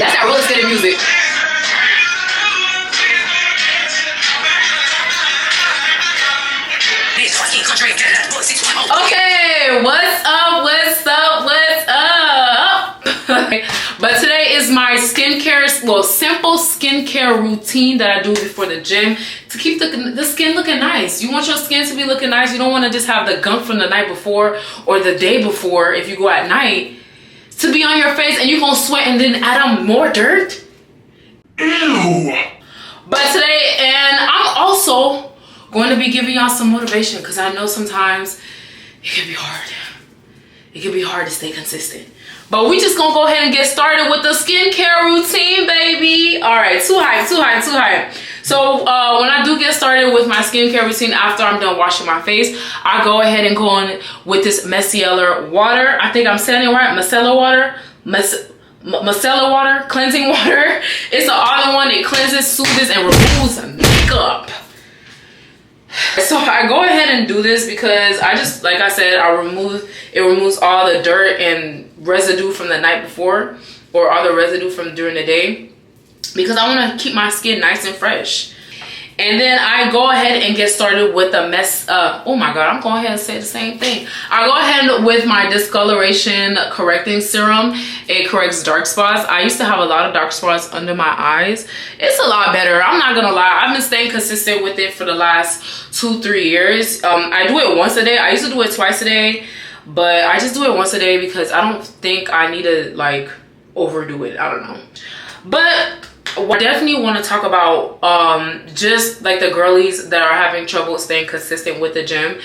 That's that roller skating music. Okay, what's up, what's up, what's up? But today is my skincare, well, simple skincare routine that I do before the gym to keep the skin looking nice. You want your skin to be looking nice. You don't want to just have the gunk from the night before or the day before if you go at night to be on your face and you're gonna sweat and then add on more dirt. Ew. But today, and I'm also going to be giving y'all some motivation because I know sometimes it can be hard. It can be hard to stay consistent. But we just gonna go ahead and get started with the skincare routine, baby. All right, too hype. So when I do get started with my skincare routine after I'm done washing my face, I go ahead and go on with this micellar water. I think I'm saying it right, micellar water. Micellar water, cleansing water. It's an all-in-one. It cleanses, soothes, and removes makeup. So I go ahead and do this because I just, like I said, it removes all the dirt and residue from the night before or all the residue from during the day because I want to keep my skin nice and fresh. And then I go ahead and get started with the oh my god, I'm going ahead and say the same thing. I go ahead with my discoloration correcting serum. It corrects dark spots. I used to have a lot of dark spots under my eyes. It's a lot better, I'm not gonna lie. I've been staying consistent with it for the last 2-3 years. I do it once a day. I used to do it twice a day, but I just do it once a day because I don't think I need to like overdo it. I don't know. But I definitely want to talk about just like the girlies that are having trouble staying consistent with the gym.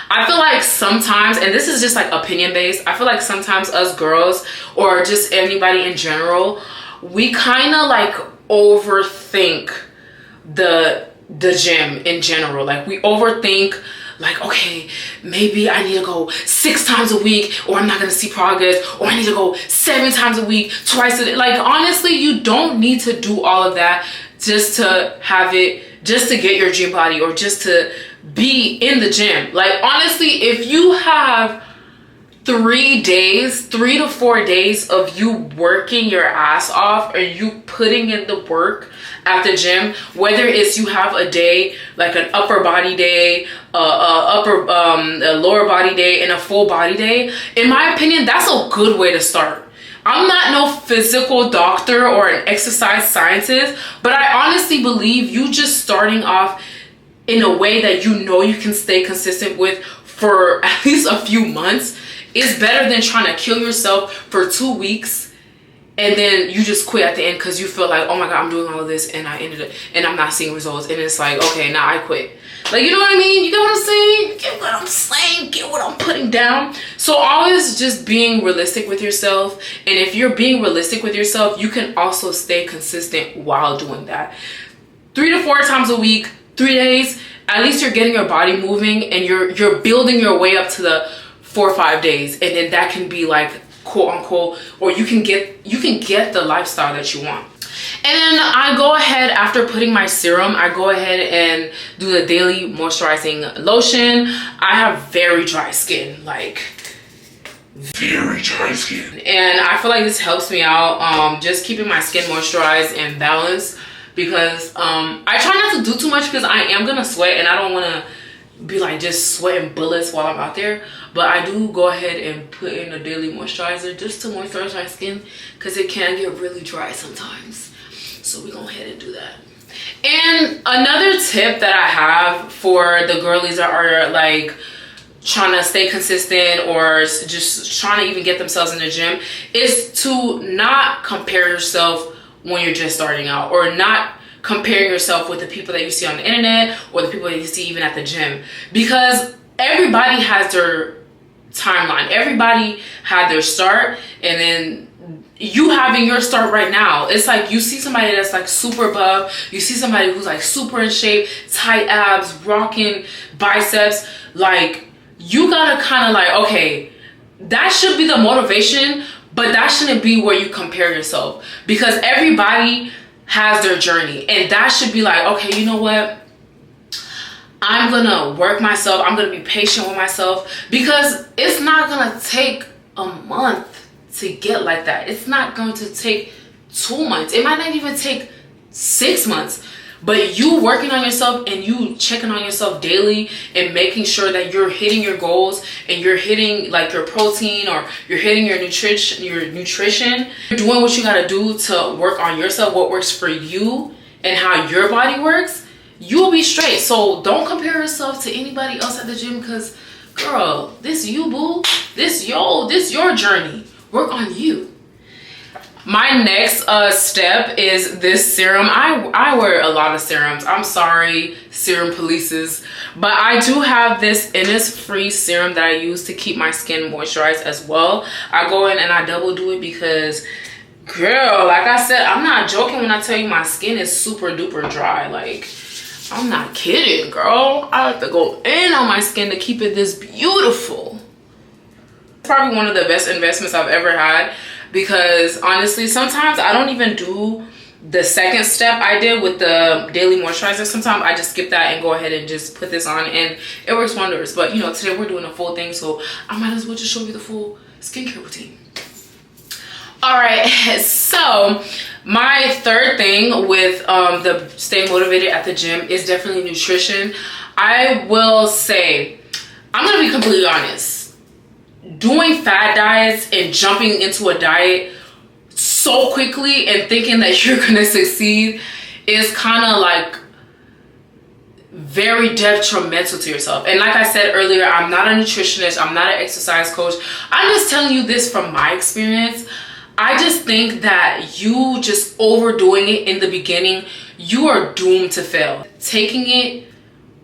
I feel like sometimes, and this is just like opinion based, I feel like sometimes us girls or just anybody in general, we kind of like overthink the gym in general. Like we overthink like, okay, maybe I need to go 6 times a week or I'm not gonna see progress, or I need to go 7 times a week, twice a day. Like honestly, you don't need to do all of that just to have it, just to get your gym body or just to be in the gym. Like honestly, if you have 3 to 4 days of you working your ass off or you putting in the work at the gym, whether it's you have a day like an upper body day, a lower body day, and a full body day, in my opinion, that's a good way to start. I'm not no physical doctor or an exercise scientist, but I honestly believe you just starting off in a way that you know you can stay consistent with for at least a few months is better than trying to kill yourself for 2 weeks and then you just quit at the end because you feel like, oh my god, I'm doing all of this and I ended it and I'm not seeing results, and it's like, okay, now I quit. Like, you know what I mean? You get what I'm saying? Get what I'm saying? Get what I'm putting down? So always just being realistic with yourself, and if you're being realistic with yourself, you can also stay consistent while doing that. 3 to 4 times a week, 3 days, at least you're getting your body moving and you're building your way up to the 4 or 5 days, and then that can be like quote unquote, or you can get the lifestyle that you want. And then I go ahead, after putting my serum, I go ahead and do the daily moisturizing lotion. I have very dry skin, like very dry skin, and I feel like this helps me out, just keeping my skin moisturized and balanced, because I try not to do too much because I am gonna sweat and I don't want to be like just sweating bullets while I'm out there. But I do go ahead and put in a daily moisturizer just to moisturize my skin because it can get really dry sometimes. So we go ahead and do that. And another tip that I have for the girlies that are like trying to stay consistent or just trying to even get themselves in the gym is to not compare yourself when you're just starting out, or not comparing yourself with the people that you see on the internet or the people that you see even at the gym, because everybody has their timeline. Everybody had their start, and then you having your start right now. It's like you see somebody that's like super buff, you see somebody who's like super in shape, tight abs, rocking biceps. Like you gotta kind of like, okay, that should be the motivation, but that shouldn't be where you compare yourself, because everybody has their journey, and that should be like, okay, you know what, I'm gonna work myself, I'm gonna be patient with myself, because it's not gonna take a month to get like that. It's not going to take 2 months. It might not even take 6 months. But you working on yourself and you checking on yourself daily and making sure that you're hitting your goals and you're hitting like your protein or you're hitting your nutrition, you're doing what you got to do to work on yourself, what works for you and how your body works, you'll be straight. So don't compare yourself to anybody else at the gym, because girl, this you, boo. This your journey. Work on you. My next step is this serum. I wear a lot of serums. I'm sorry, serum polices, but I do have this Innisfree serum that I use to keep my skin moisturized as well. I go in and I double do it because, girl, like I said, I'm not joking when I tell you my skin is super duper dry. Like, I'm not kidding, girl. I have to go in on my skin to keep it this beautiful. It's probably one of the best investments I've ever had. Because honestly, sometimes I don't even do the second step I did with the daily moisturizer. Sometimes I just skip that and go ahead and just put this on, and it works wonders. But you know, today we're doing a full thing, so I might as well just show you the full skincare routine. All right, so my third thing with the staying motivated at the gym is definitely nutrition. I will say, I'm gonna be completely honest. Doing fad diets and jumping into a diet so quickly and thinking that you're gonna succeed is kind of like very detrimental to yourself. And like I said earlier, I'm not a nutritionist, I'm not an exercise coach. I'm just telling you this from my experience. I just think that you just overdoing it in the beginning, you are doomed to fail. Taking it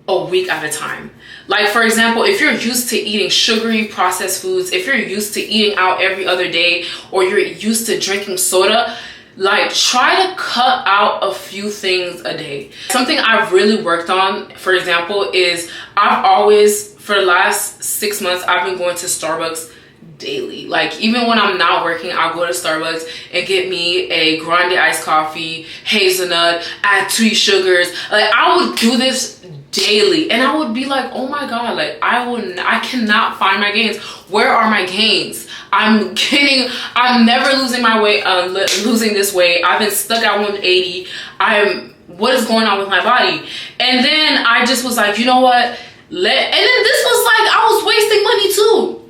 a week at a time. Like, for example, if you're used to eating sugary processed foods, if you're used to eating out every other day, or you're used to drinking soda, like, try to cut out a few things a day. Something I've really worked on, for example, is I've always, for the last 6 months, I've been going to Starbucks daily. Like, even when I'm not working, I'll go to Starbucks and get me a grande iced coffee, hazelnut, add 3 sugars. Like, I would do this daily, and I would be like, oh my god, like I cannot find my gains. Where are my gains? I'm never losing my weight, losing this weight. I've been stuck at 180. What is going on with my body? And then I just was like, you know what, and then this was like, I was wasting money too.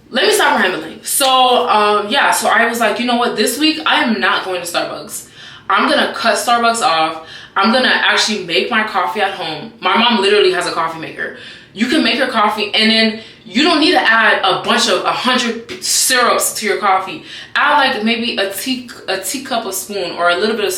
Let me stop rambling. So yeah, so I was like, you know what, this week I am not going to Starbucks. I'm gonna cut Starbucks off. I'm gonna actually make my coffee at home. My mom literally has a coffee maker. You can make your coffee, and then you don't need to add a bunch of 100 syrups to your coffee. Add like maybe a teacup of spoon, or a little bit of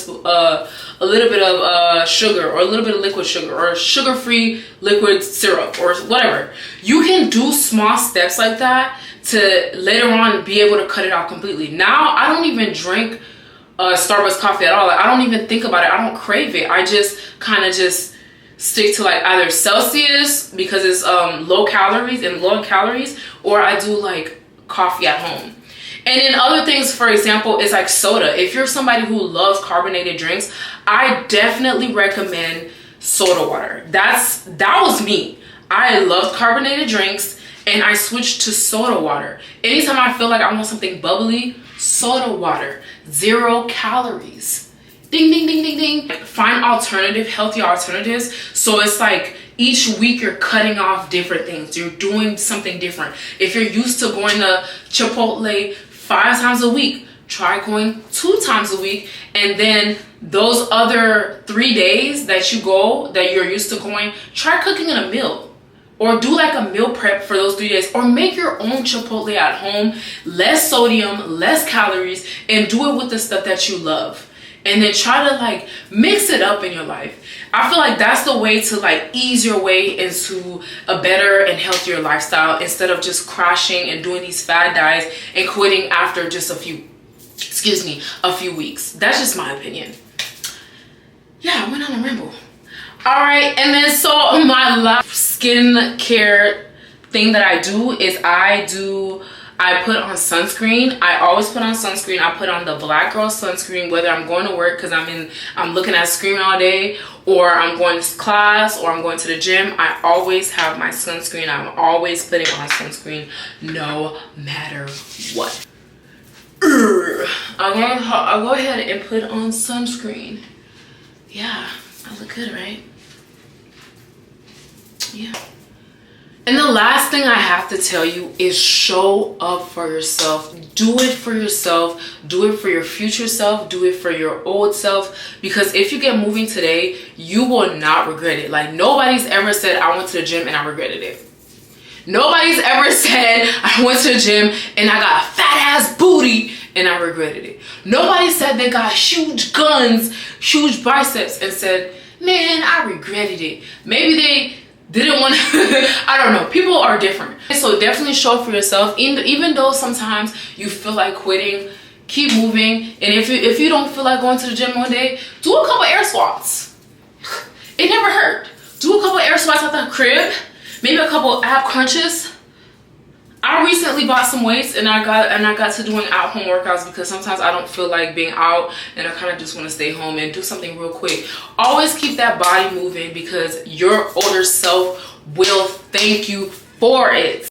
sugar, or a little bit of liquid sugar, or sugar-free liquid syrup, or whatever. You can do small steps like that to later on be able to cut it out completely. Now I don't even drink Starbucks coffee at all. Like, I don't even think about it. I don't crave it. I just kind of just stick to like either Celsius because it's low calories, or I do like coffee at home. And then other things, for example, is like soda. If you're somebody who loves carbonated drinks, I definitely recommend soda water. That was me. I loved carbonated drinks, and I switched to soda water. Anytime I feel like I want something bubbly, soda water. 0 calories. Ding, ding, ding, ding, ding. Find healthy alternatives. So it's like each week you're cutting off different things. You're doing something different. If you're used to going to Chipotle 5 times a week, try going 2 times a week. And then those other 3 days that you're used to going, try cooking in a meal. Or do like a meal prep for those 3 days, or make your own Chipotle at home, less sodium, less calories, and do it with the stuff that you love. And then try to like mix it up in your life. I feel like that's the way to like ease your way into a better and healthier lifestyle, instead of just crashing and doing these fad diets and quitting after just a few weeks. That's just my opinion. Yeah, I went on a ramble. All right, and then so my last skincare thing that I do is I put on sunscreen. I always put on sunscreen. I put on the Black Girl sunscreen, whether I'm going to work because I'm looking at a screen all day, or I'm going to class, or I'm going to the gym. I always have my sunscreen. I'm always putting on sunscreen no matter what. I'll go ahead and put on sunscreen. Yeah, I look good, right? Yeah. And the last thing I have to tell you is show up for yourself. Do it for yourself. Do it for your future self. Do it for your old self. Because if you get moving today, you will not regret it. Like, nobody's ever said, I went to the gym and I regretted it. Nobody's ever said, I went to the gym and I got a fat ass booty and I regretted it. Nobody said they got huge guns, huge biceps and said, man, I regretted it. Maybe they didn't want to, I don't know. People are different. So definitely show up for yourself. Even though sometimes you feel like quitting, keep moving. And if you don't feel like going to the gym one day, do a couple air squats. It never hurt. Do a couple air squats at the crib. Maybe a couple ab crunches. I recently bought some weights and I got to doing at-home workouts because sometimes I don't feel like being out and I kind of just want to stay home and do something real quick. Always keep that body moving because your older self will thank you for it.